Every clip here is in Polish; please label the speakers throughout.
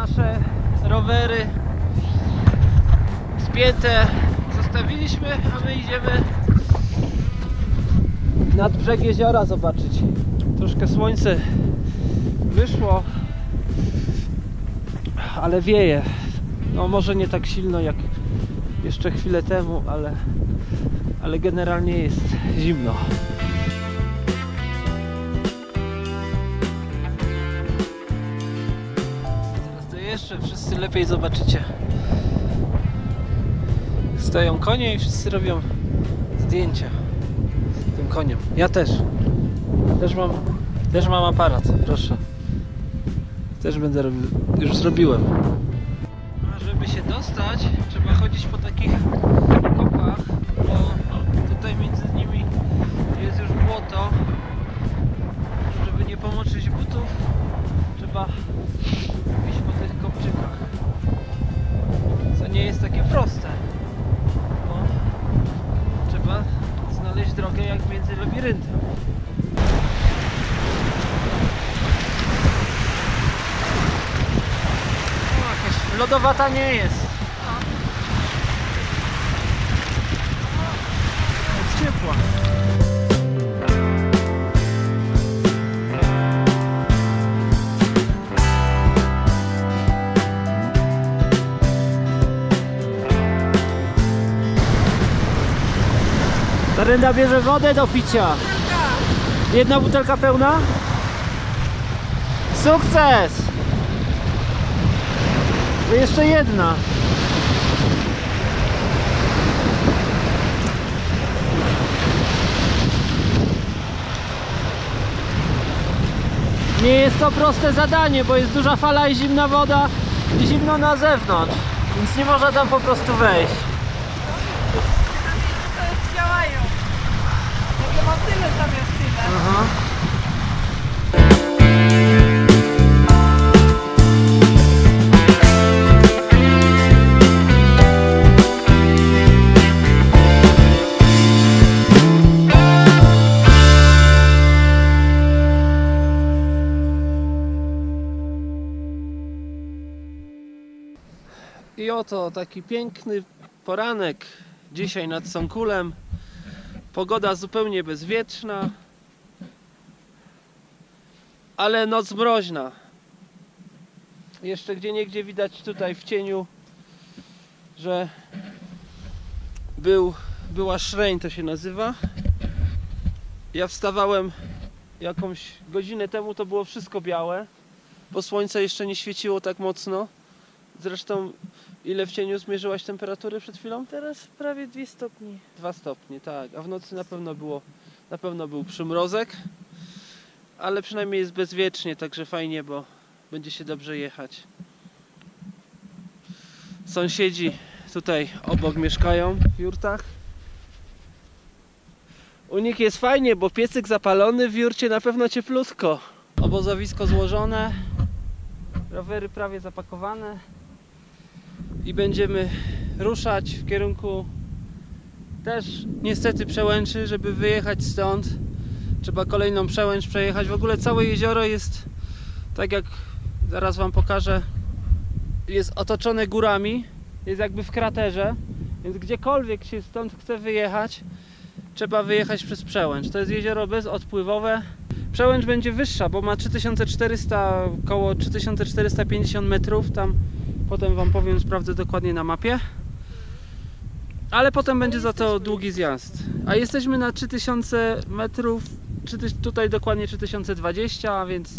Speaker 1: nasze rowery spięte zostawiliśmy, a my idziemy nad brzeg jeziora zobaczyć. Troszkę słońce wyszło, ale wieje. No może nie tak silno jak jeszcze chwilę temu, ale generalnie jest zimno. Teraz to jeszcze wszyscy lepiej zobaczycie. Stoją konie i wszyscy robią zdjęcia z tym koniem. Ja też. Też mam aparat, proszę. Też będę robił. Już zrobiłem. A żeby się dostać, trzeba chodzić po takich kopach, bo tutaj między nimi jest już błoto. Żeby nie pomoczyć butów, trzeba iść po tych kopczykach. Co nie jest takie proste. Bo trzeba znaleźć drogę jak między labiryntem. Lodowata nie jest. Jest ciepła. Darenda bierze wodę do picia. Jedna butelka pełna? Sukces! To jeszcze jedna. Nie jest to proste zadanie, bo jest duża fala i zimna woda i zimno na zewnątrz, więc nie można tam po prostu wejść.
Speaker 2: To działają. Takie motyle zamiast tyle.
Speaker 1: Aha. I oto taki piękny poranek dzisiaj nad Sąkulem. Pogoda zupełnie bezwietrzna, ale noc mroźna. Jeszcze gdzieniegdzie widać tutaj w cieniu, że była szreń, to się nazywa. Ja wstawałem jakąś godzinę temu, to było wszystko białe, bo słońce jeszcze nie świeciło tak mocno. Zresztą ile w cieniu zmierzyłaś temperatury przed chwilą?
Speaker 2: Teraz prawie 2 stopnie.
Speaker 1: 2 stopnie, tak. A w nocy na pewno był przymrozek. Ale przynajmniej jest bezwiecznie, także fajnie, bo będzie się dobrze jechać. Sąsiedzi tutaj obok mieszkają w jurtach. U nich jest fajnie, bo piecyk zapalony, w jurcie na pewno cieplutko. Obozowisko złożone, rowery prawie zapakowane. I będziemy ruszać w kierunku też niestety Przełęczy. Żeby wyjechać stąd trzeba kolejną przełęcz przejechać. W ogóle całe jezioro jest, tak jak zaraz wam pokażę, jest otoczone górami, jest jakby w kraterze, więc gdziekolwiek się stąd chce wyjechać, trzeba wyjechać przez Przełęcz. To jest jezioro bezodpływowe. Przełęcz będzie wyższa, bo ma 3400, około 3450 metrów. Tam potem wam powiem, sprawdzę dokładnie na mapie. Ale potem będzie za to długi zjazd. A jesteśmy na 3000 metrów, tutaj dokładnie 3020, a więc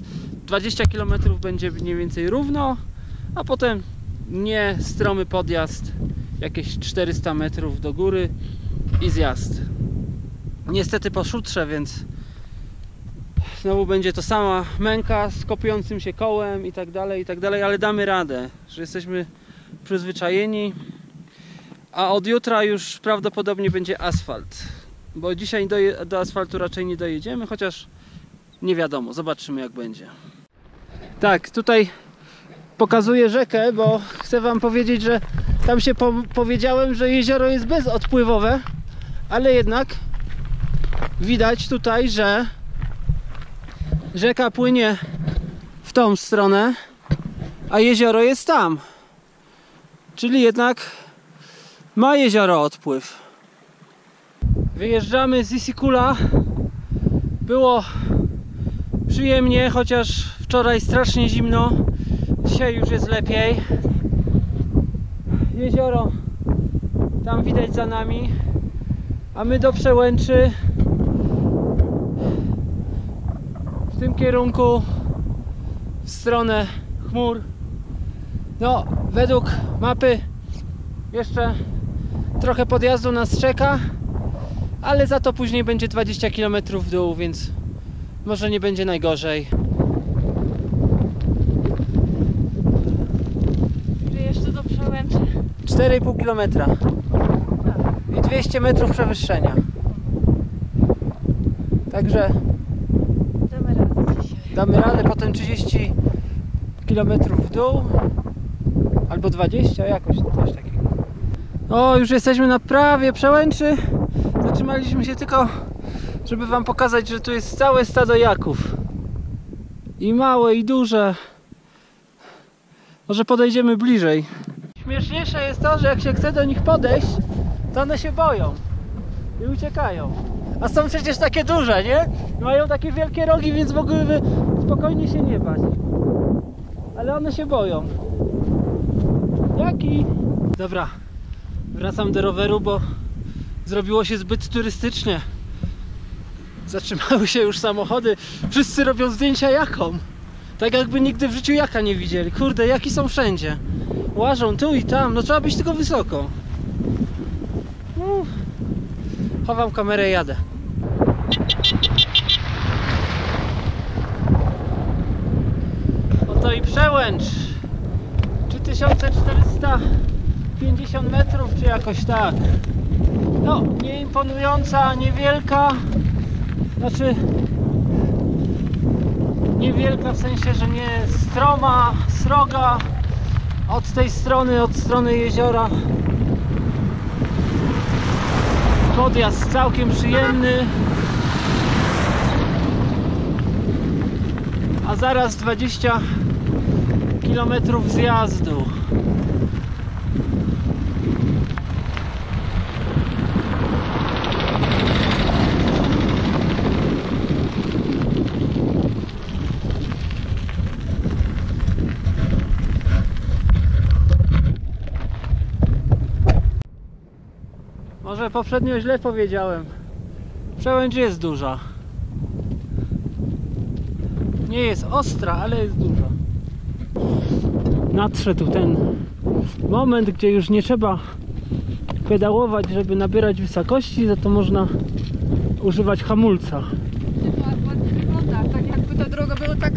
Speaker 1: 20 km będzie mniej więcej równo, a potem nie stromy podjazd, jakieś 400 metrów do góry i zjazd. Niestety po szutrze, więc znowu będzie to sama męka z kopiącym się kołem i tak dalej, ale damy radę, że jesteśmy przyzwyczajeni. A od jutra już prawdopodobnie będzie asfalt, bo dzisiaj do asfaltu raczej nie dojedziemy, chociaż nie wiadomo, zobaczymy jak będzie. Tak, tutaj pokazuję rzekę, bo chcę wam powiedzieć, że tam się powiedziałem, że jezioro jest bezodpływowe, ale jednak widać tutaj, że rzeka płynie w tą stronę a jezioro jest tam. Czyli jednak ma jezioro odpływ. Wyjeżdżamy z Isikula. Było przyjemnie, chociaż wczoraj strasznie zimno. Dzisiaj już jest lepiej. Jezioro tam widać za nami, a my do Przełęczy w tym kierunku, w stronę chmur. No, według mapy jeszcze trochę podjazdu nas czeka, ale za to później będzie 20 km w dół, więc może nie będzie najgorzej.
Speaker 2: Czy jeszcze do Przełęczy?
Speaker 1: 4,5 km i 200 metrów przewyższenia. Także
Speaker 2: Damy radę dzisiaj.
Speaker 1: damy radę, potem 30 km w dół albo 20, jakoś coś takiego. O, już jesteśmy na prawie Przełęczy. Zatrzymaliśmy się tylko, żeby wam pokazać, że tu jest całe stado jaków. I małe, i duże. Może podejdziemy bliżej. Śmieszniejsze jest to, że jak się chce do nich podejść, to one się boją i uciekają. A są przecież takie duże, nie? Mają takie wielkie rogi, więc mogłyby spokojnie się nie bać. Ale one się boją. Jaki? Dobra, wracam do roweru, bo zrobiło się zbyt turystycznie. Zatrzymały się już samochody. Wszyscy robią zdjęcia jakom. Tak jakby nigdy w życiu jaka nie widzieli. Kurde, jaki są wszędzie. Łażą tu i tam. No trzeba być tylko wysoko. Chowam kamerę i jadę. Oto i Przełęcz. 3450 metrów, czy jakoś tak. No, nie imponująca, niewielka. Znaczy niewielka w sensie, że nie stroma, sroga. Od tej strony, od strony jeziora. Podjazd całkiem przyjemny. A zaraz 20 km zjazdu. Może poprzednio źle powiedziałem. Przełęcz jest duża. Nie jest ostra, ale jest duża. Nadszedł ten moment, gdzie już nie trzeba pedałować, żeby nabierać wysokości, za to można używać hamulca.
Speaker 2: Ładnie wygląda, tak jakby ta droga była tak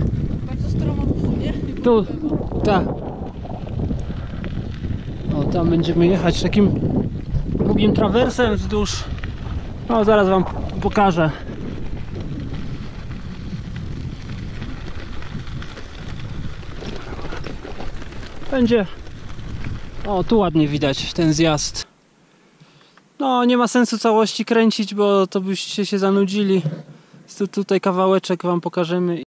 Speaker 2: bardzo stroma w dół, nie?
Speaker 1: Tu, tak. O, tam będziemy jechać takim długim trawersem wzdłuż. O, zaraz wam pokażę. Będzie. O, tu ładnie widać ten zjazd. No, nie ma sensu całości kręcić, bo to byście się zanudzili. Tutaj kawałeczek wam pokażemy.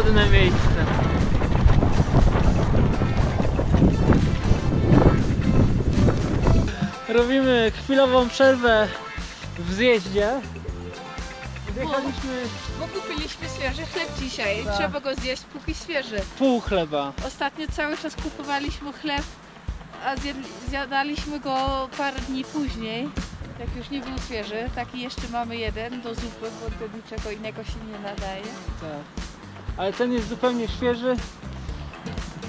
Speaker 1: ładne miejsce. Robimy chwilową przerwę w zjeździe. Zjechaliśmy
Speaker 2: Bo kupiliśmy świeży chleb dzisiaj.
Speaker 1: Tak.
Speaker 2: Trzeba go zjeść póki świeży.
Speaker 1: pół chleba.
Speaker 2: Ostatnio cały czas kupowaliśmy chleb, a zjadaliśmy go parę dni później, jak już nie był świeży. Taki jeszcze mamy jeden do zupy, bo do niczego innego się nie nadaje.
Speaker 1: Tak. Ale ten jest zupełnie świeży.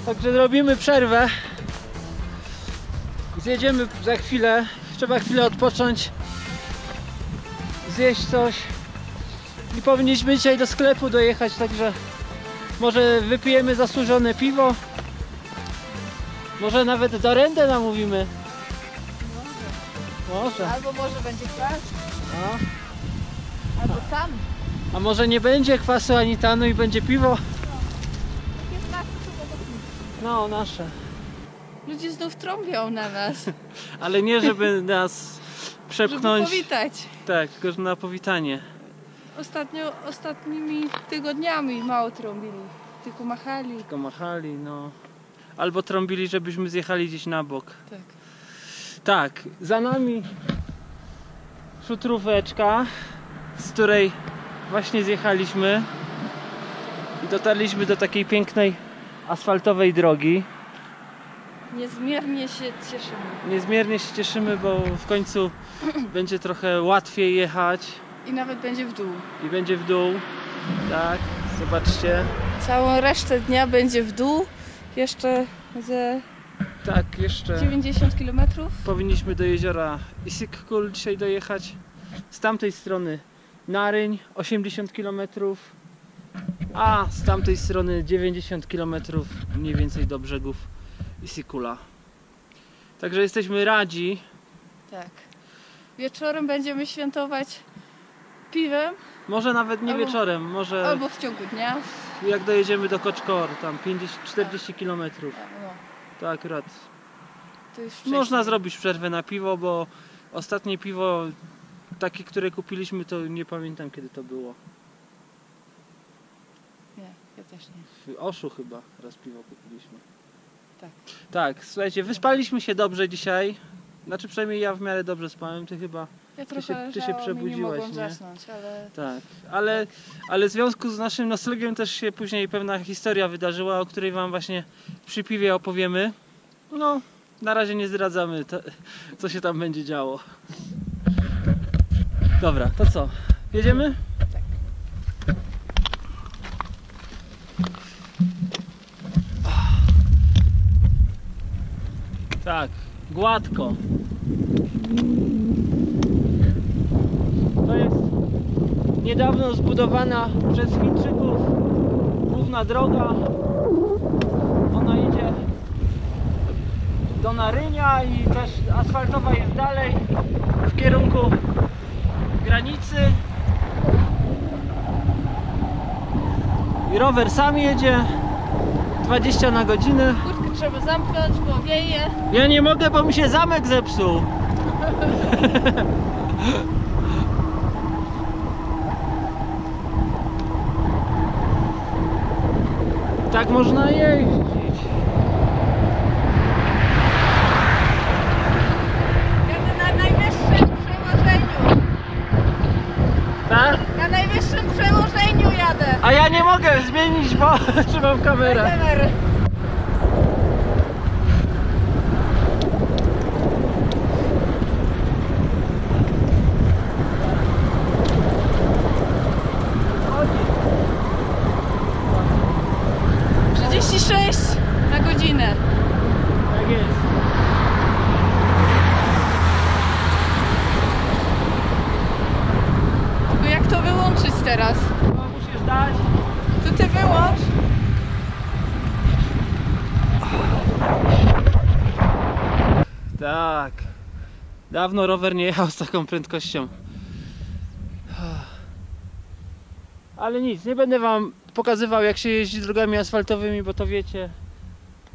Speaker 1: Także robimy przerwę. Zjedziemy za chwilę. Trzeba chwilę odpocząć. Zjeść coś. I powinniśmy dzisiaj do sklepu dojechać, także może wypijemy zasłużone piwo. Może nawet do Rendę namówimy. Może.
Speaker 2: Albo może będzie kwas,
Speaker 1: A,
Speaker 2: albo tam.
Speaker 1: a może nie będzie kwasu ani tanu i będzie piwo?
Speaker 2: Jest nasze, trzeba go pić.
Speaker 1: No, nasze.
Speaker 2: Ludzie znów trąbią na nas,
Speaker 1: Ale nie żeby nas
Speaker 2: żeby
Speaker 1: przepchnąć.
Speaker 2: powitać.
Speaker 1: Tak, tylko na powitanie.
Speaker 2: Ostatnimi tygodniami mało trąbili, tylko machali.
Speaker 1: Tylko machali, no. Albo trąbili, żebyśmy zjechali gdzieś na bok.
Speaker 2: Tak.
Speaker 1: Tak, za nami szutróweczka, z której właśnie zjechaliśmy i dotarliśmy do takiej pięknej asfaltowej drogi.
Speaker 2: Niezmiernie się cieszymy.
Speaker 1: Niezmiernie się cieszymy, bo w końcu będzie trochę łatwiej jechać
Speaker 2: I nawet będzie w dół.
Speaker 1: i będzie w dół. Tak, zobaczcie.
Speaker 2: Całą resztę dnia będzie w dół. Jeszcze ze
Speaker 1: Tak, jeszcze
Speaker 2: 90 km.
Speaker 1: powinniśmy do jeziora Isikkul dzisiaj dojechać. Z tamtej strony Naryń 80 km, a z tamtej strony 90 km mniej więcej do brzegów Isikkula. Także jesteśmy radzi.
Speaker 2: Tak. Wieczorem będziemy świętować piwem
Speaker 1: Może nawet nie
Speaker 2: Albo-
Speaker 1: wieczorem, może
Speaker 2: albo w ciągu dnia.
Speaker 1: jak dojedziemy do Koczkor, tam 40 km.
Speaker 2: No,
Speaker 1: To akurat
Speaker 2: to już wcześniej.
Speaker 1: można zrobić przerwę na piwo, bo ostatnie piwo takie, które kupiliśmy, to nie pamiętam kiedy to było.
Speaker 2: Nie, ja też nie.
Speaker 1: W Oszu chyba raz piwo kupiliśmy.
Speaker 2: Tak.
Speaker 1: Tak, słuchajcie, wyspaliśmy się dobrze dzisiaj. Znaczy przynajmniej ja w miarę dobrze spałem, ty chyba.
Speaker 2: Ja
Speaker 1: Ty
Speaker 2: trochę
Speaker 1: się
Speaker 2: leżałam i
Speaker 1: przebudziłaś,
Speaker 2: nie mogłam
Speaker 1: nie?
Speaker 2: zasnąć, ale
Speaker 1: Tak, ale w związku z naszym noclegiem też się później pewna historia wydarzyła, o której wam właśnie przy piwie opowiemy. No, na razie nie zdradzamy, co się tam będzie działo. Dobra, to co? Jedziemy?
Speaker 2: Tak.
Speaker 1: Tak, gładko. To jest niedawno zbudowana przez Chińczyków główna droga. Ona idzie do Narynia i też asfaltowa jest dalej w kierunku granicy. I rower sam jedzie 20 na godzinę.
Speaker 2: kurtkę trzeba zamknąć, bo wieje.
Speaker 1: Ja nie mogę, bo mi się zamek zepsuł. Tak można jeździć.
Speaker 2: Jadę na najwyższym przełożeniu.
Speaker 1: Tak?
Speaker 2: Na najwyższym przełożeniu jadę.
Speaker 1: A ja nie mogę zmienić, bo trzymam kamerę.
Speaker 2: Kamery.
Speaker 1: Chodzi.
Speaker 2: 36 na godzinę.
Speaker 1: Tak jest.
Speaker 2: Tylko jak to wyłączyć teraz?
Speaker 1: No, musisz dać.
Speaker 2: To ty wyłącz.
Speaker 1: Tak. Dawno rower nie jechał z taką prędkością. Ale nic, nie będę wam pokazywał jak się jeździ drogami asfaltowymi, bo to wiecie.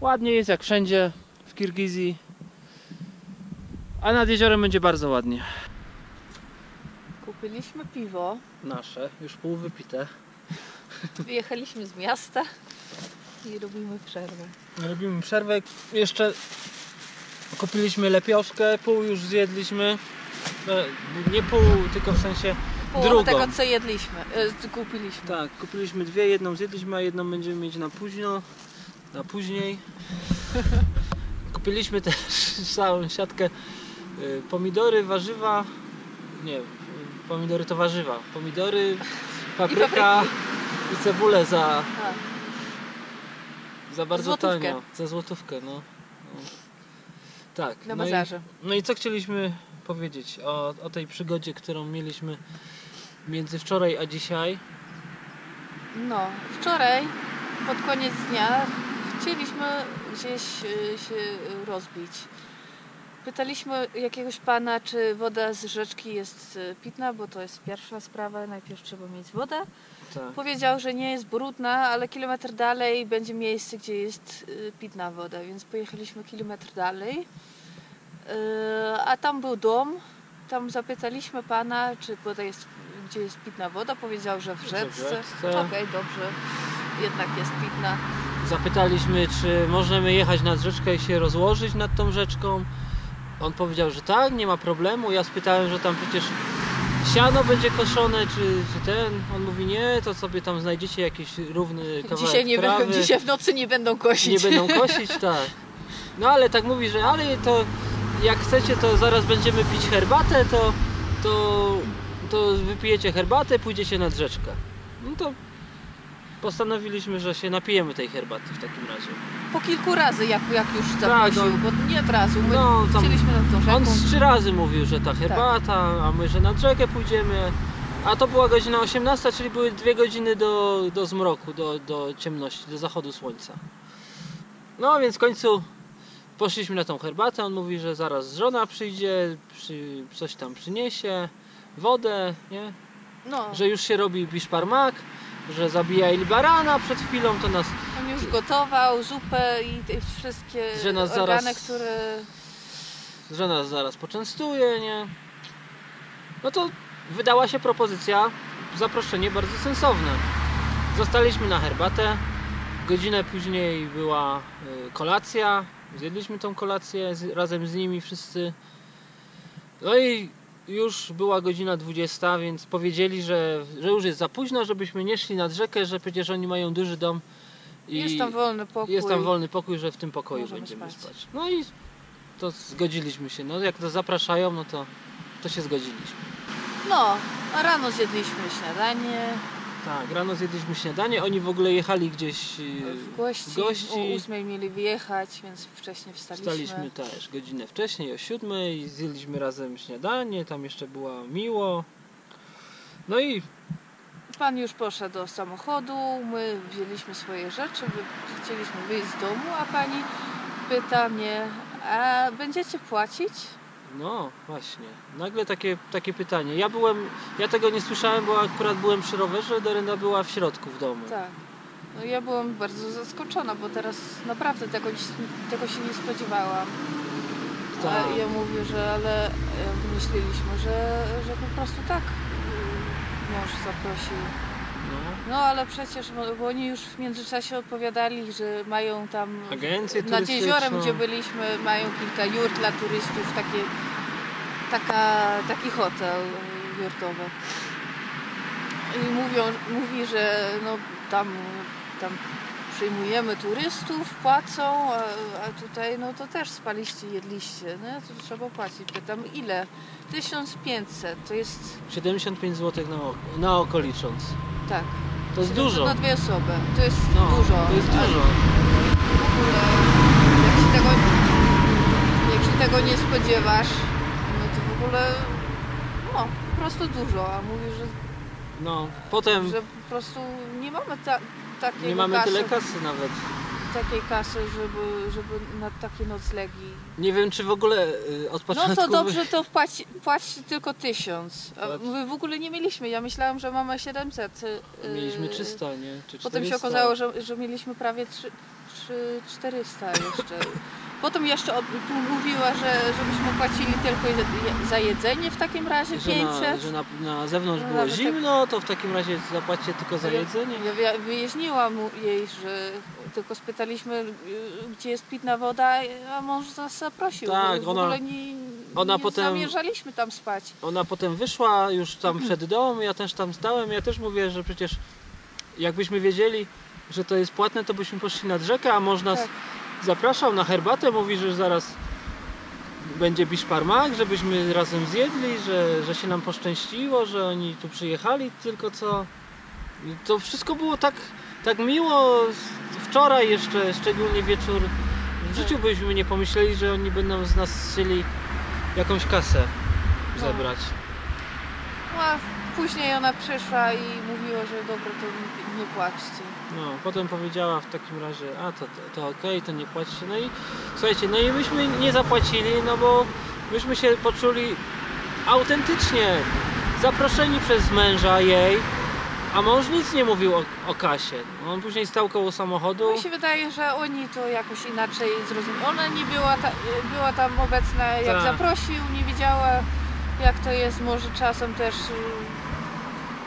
Speaker 1: Ładnie jest jak wszędzie w Kirgizji. A nad jeziorem będzie bardzo ładnie.
Speaker 2: Kupiliśmy piwo.
Speaker 1: Nasze, już pół wypite.
Speaker 2: Wyjechaliśmy z miasta i robimy przerwę.
Speaker 1: Robimy przerwę. Jeszcze kupiliśmy lepioszkę, pół już zjedliśmy. Nie pół, tylko w sensie
Speaker 2: Połowę
Speaker 1: drugą.
Speaker 2: tego, co jedliśmy, kupiliśmy.
Speaker 1: Tak, kupiliśmy dwie, jedną zjedliśmy, a jedną będziemy mieć na późno, na później. Kupiliśmy też całą siatkę pomidory, warzywa, nie, pomidory to warzywa, pomidory, papryka i cebulę za bardzo
Speaker 2: Złotówkę.
Speaker 1: tanio, za złotówkę, no. Tak.
Speaker 2: Na bazarze.
Speaker 1: No i co chcieliśmy powiedzieć o tej przygodzie, którą mieliśmy między wczoraj a dzisiaj?
Speaker 2: No, wczoraj pod koniec dnia chcieliśmy gdzieś się rozbić. Pytaliśmy jakiegoś pana, czy woda z rzeczki jest pitna, bo to jest pierwsza sprawa, najpierw trzeba mieć wodę.
Speaker 1: Tak.
Speaker 2: Powiedział, że nie jest brudna, ale kilometr dalej będzie miejsce, gdzie jest pitna woda, więc pojechaliśmy kilometr dalej. A tam był dom, tam zapytaliśmy pana, czy woda jest, gdzie jest pitna woda, powiedział, że w rzeczce. Okej, dobrze, jednak jest pitna.
Speaker 1: Zapytaliśmy, czy możemy jechać nad rzeczkę i się rozłożyć nad tą rzeczką. On powiedział, że tak, nie ma problemu. Ja spytałem, że tam przecież siano będzie koszone, czy ten. On mówi, nie, to sobie tam znajdziecie jakiś równy kawałek trawy.
Speaker 2: Dzisiaj w nocy nie będą kosić.
Speaker 1: Nie będą kosić, tak. No ale tak mówi, że ale to jak chcecie, to zaraz będziemy pić herbatę, to wypijecie herbatę, pójdziecie nad rzeczkę. No to postanowiliśmy, że się napijemy tej herbaty w takim razie.
Speaker 2: Po kilku razy, jak już zaprosił,
Speaker 1: Tak,
Speaker 2: bo nie od razu. My
Speaker 1: tam,
Speaker 2: chcieliśmy nad tą rzeką.
Speaker 1: on 3 razy mówił, że ta herbata, a my, że nad rzekę pójdziemy. A to była godzina 18, czyli były 2 godziny do zmroku, do ciemności, do zachodu słońca. No więc w końcu poszliśmy na tą herbatę. On mówi, że zaraz żona przyjdzie, coś tam przyniesie, wodę, nie?
Speaker 2: No.
Speaker 1: Że już się robi biszparmak, że zabijali barana przed chwilą, to nas...
Speaker 2: On już gotował zupę i te wszystkie
Speaker 1: Że nas
Speaker 2: organy,
Speaker 1: że nas zaraz poczęstuje, nie? No to wydała się propozycja, zaproszenie bardzo sensowne. Zostaliśmy na herbatę, godzinę później była kolacja, zjedliśmy tą kolację razem z nimi wszyscy. No i już była godzina 20, więc powiedzieli, że już jest za późno, żebyśmy nie szli nad rzekę, że przecież oni mają duży dom i
Speaker 2: jest tam wolny pokój.
Speaker 1: Jest tam wolny pokój, że w tym pokoju
Speaker 2: możemy
Speaker 1: będziemy spać.
Speaker 2: spać.
Speaker 1: No i to zgodziliśmy się. No jak to zapraszają, no to się zgodziliśmy.
Speaker 2: No, a rano zjedliśmy śniadanie.
Speaker 1: Tak, rano zjedliśmy śniadanie. Oni w ogóle jechali gdzieś
Speaker 2: W gości. O 8 mieli wyjechać, więc wcześniej wstaliśmy.
Speaker 1: Wstaliśmy też godzinę wcześniej, o 7 i zjedliśmy razem śniadanie. Tam jeszcze było miło. No i
Speaker 2: Pan już poszedł do samochodu, my wzięliśmy swoje rzeczy, chcieliśmy wyjść z domu, a pani pyta mnie, a będziecie płacić?
Speaker 1: no właśnie, nagle takie pytanie. Ja tego nie słyszałem, bo akurat byłem przy rowerze, Doryna była w środku w domu.
Speaker 2: Tak. No ja byłam bardzo zaskoczona, bo teraz naprawdę tego się nie spodziewałam.
Speaker 1: Tak.
Speaker 2: A ja mówię, że ale myśleliśmy, że po prostu tak mąż zaprosił. No ale przecież, bo oni już w międzyczasie odpowiadali, że mają tam
Speaker 1: Agencję
Speaker 2: nad
Speaker 1: turystyczną.
Speaker 2: jeziorem, gdzie byliśmy, mają kilka jurt dla turystów, taki hotel jurtowy. I mówi, że no tam przyjmujemy turystów, płacą, a tutaj no to też spaliście, jedliście, no to trzeba płacić. Pytam, ile? 1500, to jest...
Speaker 1: 75 zł na oko licząc.
Speaker 2: Tak.
Speaker 1: To jest dużo.
Speaker 2: Na 2 osoby. To jest
Speaker 1: No,
Speaker 2: dużo.
Speaker 1: To jest dużo.
Speaker 2: W ogóle, jak się tego nie spodziewasz, no to w ogóle, no, po prostu dużo. A mówi,
Speaker 1: No, potem
Speaker 2: że po prostu nie mamy takiej
Speaker 1: nie mamy
Speaker 2: kasy,
Speaker 1: tyle kasy nawet.
Speaker 2: takiej kasy, żeby na takie noclegi.
Speaker 1: Nie wiem, czy w ogóle od początku...
Speaker 2: No to dobrze, to płać tylko 1000. A
Speaker 1: Płać.
Speaker 2: my w ogóle nie mieliśmy. Ja myślałam, że mamy 700.
Speaker 1: Mieliśmy 300, nie? Czy 400.
Speaker 2: Potem się okazało, że mieliśmy prawie 400 jeszcze. Potem jeszcze mówiła, żebyśmy płacili tylko za jedzenie w takim razie 500.
Speaker 1: Że na zewnątrz
Speaker 2: No
Speaker 1: było
Speaker 2: nawet
Speaker 1: zimno, to w takim razie zapłacicie tylko za jedzenie.
Speaker 2: Ja wyjaśniłam jej, że tylko spytaliśmy, gdzie jest pitna woda, a mąż nas zaprosił.
Speaker 1: Tak,
Speaker 2: w ogóle nie
Speaker 1: potem-
Speaker 2: zamierzaliśmy tam spać.
Speaker 1: Ona potem wyszła już tam przed dom, ja też tam stałem, ja też mówię, że przecież jakbyśmy wiedzieli, że to jest płatne, to byśmy poszli nad rzekę, a mąż nas
Speaker 2: Tak.
Speaker 1: zapraszał na herbatę, mówi, że zaraz będzie biszparmak, żebyśmy razem zjedli, że się nam poszczęściło, że oni tu przyjechali tylko co. I to wszystko było tak miło. Wczoraj jeszcze, szczególnie wieczór, w życiu byśmy nie pomyśleli, że oni będą z nas chcieli jakąś kasę zebrać.
Speaker 2: No, a później ona przyszła i mówiła, że dobra, to nie płaczcie.
Speaker 1: No, potem powiedziała w takim razie, to okej, to nie płaćcie. No i słuchajcie, no i myśmy nie zapłacili, no bo myśmy się poczuli autentycznie zaproszeni przez męża jej, a mąż nic nie mówił o kasie. On później stał koło samochodu.
Speaker 2: Mi się wydaje, że oni to jakoś inaczej zrozumieli. Ona nie była tam obecna, jak
Speaker 1: Tak.
Speaker 2: zaprosił, nie wiedziała, jak to jest. Może czasem też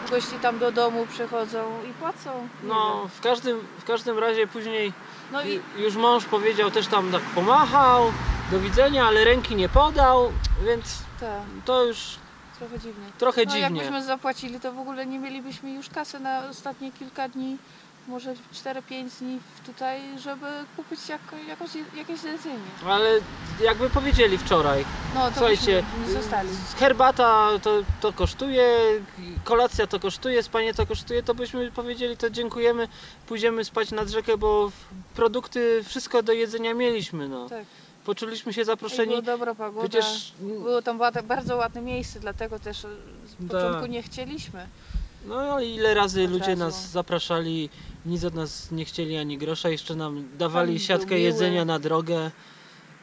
Speaker 2: gości tam do domu przychodzą i płacą. Nie
Speaker 1: No,
Speaker 2: wiem.
Speaker 1: w każdym razie później
Speaker 2: No i
Speaker 1: już mąż powiedział, też tam tak pomachał, do widzenia, ale ręki nie podał, więc
Speaker 2: tak,
Speaker 1: to już
Speaker 2: trochę dziwnie.
Speaker 1: trochę
Speaker 2: No,
Speaker 1: dziwnie.
Speaker 2: jakbyśmy zapłacili, to w ogóle nie mielibyśmy już kasy na ostatnie kilka dni, może 4-5 dni tutaj, żeby kupić jakieś jedzenie.
Speaker 1: Ale jakby powiedzieli wczoraj,
Speaker 2: No to
Speaker 1: słuchajcie,
Speaker 2: byśmy nie zostali.
Speaker 1: herbata to kosztuje, kolacja to kosztuje, spanie to kosztuje, to byśmy powiedzieli, to dziękujemy, pójdziemy spać nad rzekę, bo produkty, wszystko do jedzenia mieliśmy, no.
Speaker 2: Tak.
Speaker 1: Poczuliśmy się
Speaker 2: I
Speaker 1: zaproszeni.
Speaker 2: była dobra pogoda.
Speaker 1: Przecież
Speaker 2: Było tam bardzo ładne miejsce, dlatego też z początku nie chcieliśmy.
Speaker 1: no ile razy
Speaker 2: Od
Speaker 1: ludzie
Speaker 2: razu.
Speaker 1: nas zapraszali, nic od nas nie chcieli ani grosza, jeszcze nam dawali
Speaker 2: Pan
Speaker 1: siatkę
Speaker 2: był miły.
Speaker 1: jedzenia na drogę.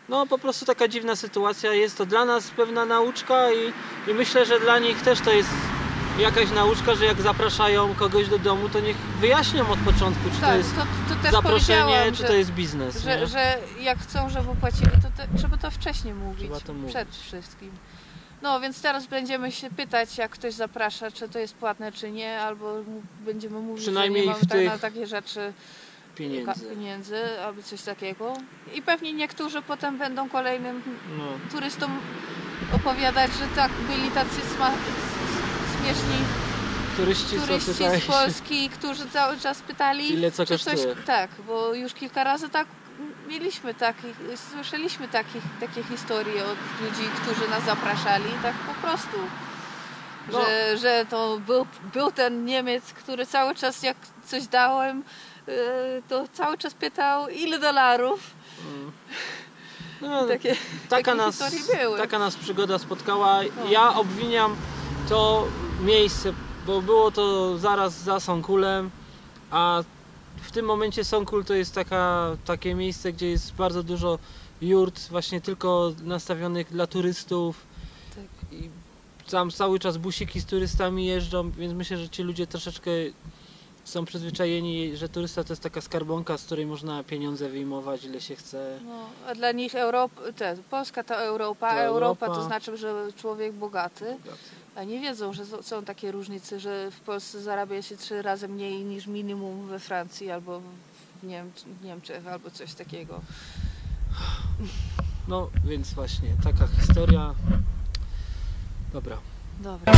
Speaker 1: No po prostu taka dziwna sytuacja, jest to dla nas pewna nauczka i myślę, że dla nich też to jest jakaś nauczka, że jak zapraszają kogoś do domu, to niech wyjaśnią od początku, czy to
Speaker 2: Tak,
Speaker 1: jest
Speaker 2: to też
Speaker 1: zaproszenie,
Speaker 2: powiedziałam,
Speaker 1: czy to jest biznes. nie?
Speaker 2: że jak chcą, żeby płacili, to trzeba to wcześniej mówić,
Speaker 1: Trzeba to mówić.
Speaker 2: przed wszystkim. No więc teraz będziemy się pytać, jak ktoś zaprasza, czy to jest płatne, czy nie, albo będziemy mówić,
Speaker 1: Przynajmniej
Speaker 2: że nie mamy
Speaker 1: w tych
Speaker 2: na takie rzeczy pieniędzy, albo coś takiego. I pewnie niektórzy potem będą kolejnym
Speaker 1: No.
Speaker 2: turystom opowiadać, że tak byli tacy śmieszni
Speaker 1: Turyści
Speaker 2: z Polski, którzy cały czas pytali,
Speaker 1: ile co
Speaker 2: czy coś.
Speaker 1: kosztuje.
Speaker 2: Tak, bo już kilka razy tak mieliśmy słyszeliśmy takie historie od ludzi, którzy nas zapraszali, tak po prostu.
Speaker 1: No.
Speaker 2: Że to był ten Niemiec, który cały czas, jak coś dałem, to cały czas pytał, ile dolarów.
Speaker 1: No,
Speaker 2: Takie historie były.
Speaker 1: taka nas przygoda spotkała. Ja obwiniam to miejsce, bo było to zaraz za Songkulem, a w tym momencie Songkul to jest takie miejsce, gdzie jest bardzo dużo jurt właśnie tylko nastawionych dla turystów.
Speaker 2: Tak.
Speaker 1: I tam cały czas busiki z turystami jeżdżą, więc myślę, że ci ludzie troszeczkę są przyzwyczajeni, że turysta to jest taka skarbonka, z której można pieniądze wyjmować ile się chce.
Speaker 2: No, a dla nich Polska to Europa,
Speaker 1: To
Speaker 2: Europa
Speaker 1: Europa.
Speaker 2: to znaczy, że człowiek bogaty, a nie wiedzą, że są takie różnice, że w Polsce zarabia się 3 razy mniej niż minimum we Francji albo w Niemczech albo coś takiego.
Speaker 1: No więc właśnie taka historia. Dobra.
Speaker 2: Dobra.